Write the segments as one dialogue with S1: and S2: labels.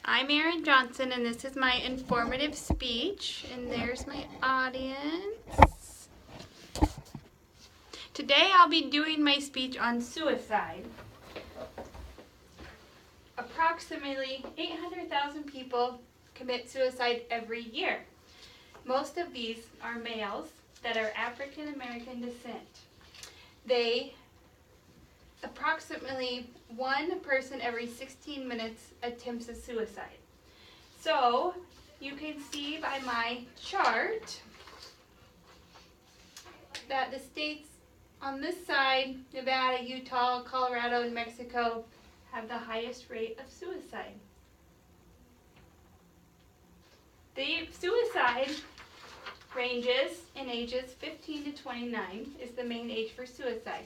S1: I'm Erin Johnson, and this is my informative speech, and there's my audience. Today I'll be doing my speech on suicide. Approximately 800,000 people commit suicide every year. Most of these are males that are African American descent. Approximately one person every 16 minutes attempts a suicide. So you can see by my chart that the states on this side, Nevada, Utah, Colorado, and Mexico, have the highest rate of suicide. The suicide ranges in ages 15 to 29 is the main age for suicide.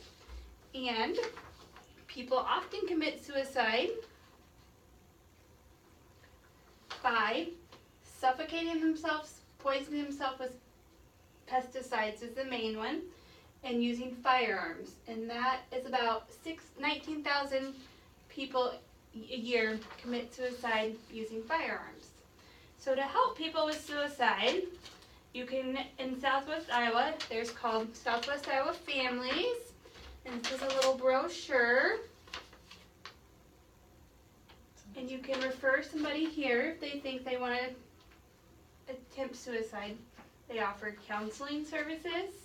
S1: And people often commit suicide by suffocating themselves, poisoning themselves with pesticides is the main one, and using firearms. And that is about 19,000 people a year commit suicide using firearms. So to help people with suicide, you can, in Southwest Iowa, there's called Southwest Iowa Families, and this is a little brochure. And you can refer somebody here if they think they want to attempt suicide. They offer counseling services.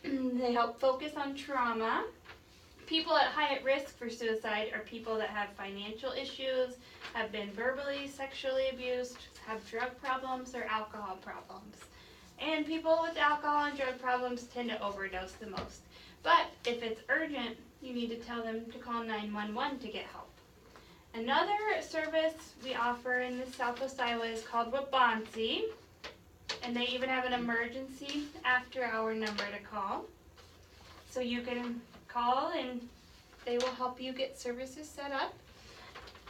S1: They help focus on trauma. People at high risk for suicide are people that have financial issues, have been verbally, sexually abused, have drug problems or alcohol problems. And people with alcohol and drug problems tend to overdose the most. But if it's urgent, you need to tell them to call 911 to get help. Another service we offer in the Southwest Iowa is called Waubonsie, and they even have an emergency after-hour number to call. So you can call and they will help you get services set up.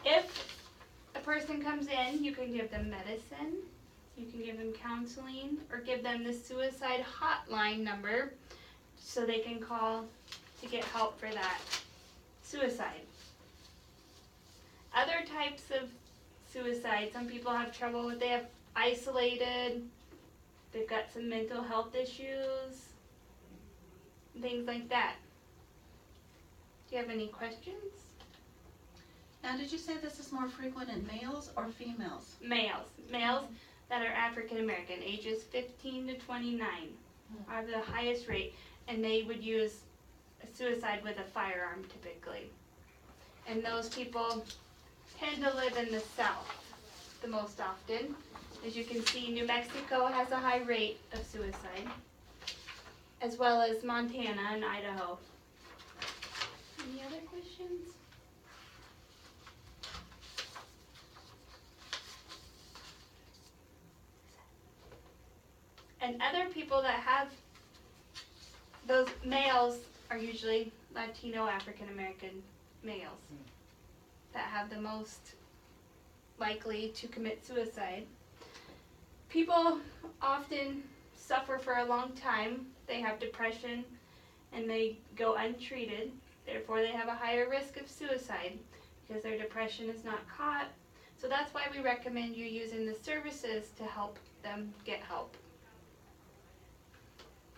S1: If a person comes in, you can give them medicine, you can give them counseling, or give them the suicide hotline number so they can call to get help for that suicide. Other types of suicide, some people have trouble with, they have isolated, they've got some mental health issues, things like that. Do you have any questions?
S2: Now, did you say this is more frequent in males or females?
S1: Males. Males that are African American, ages 15 to 29, are the highest rate, and they would use a suicide with a firearm typically. And those people tend to live in the South the most often. As you can see, New Mexico has a high rate of suicide, as well as Montana and Idaho. Any other questions? And other people that have those males are usually Latino African American males that have the most likely to commit suicide. People often suffer for a long time. They have depression and they go untreated. Therefore, they have a higher risk of suicide because their depression is not caught. So that's why we recommend you using the services to help them get help.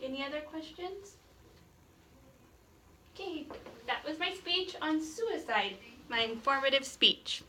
S1: Any other questions? Okay, that was my speech on suicide, my informative speech.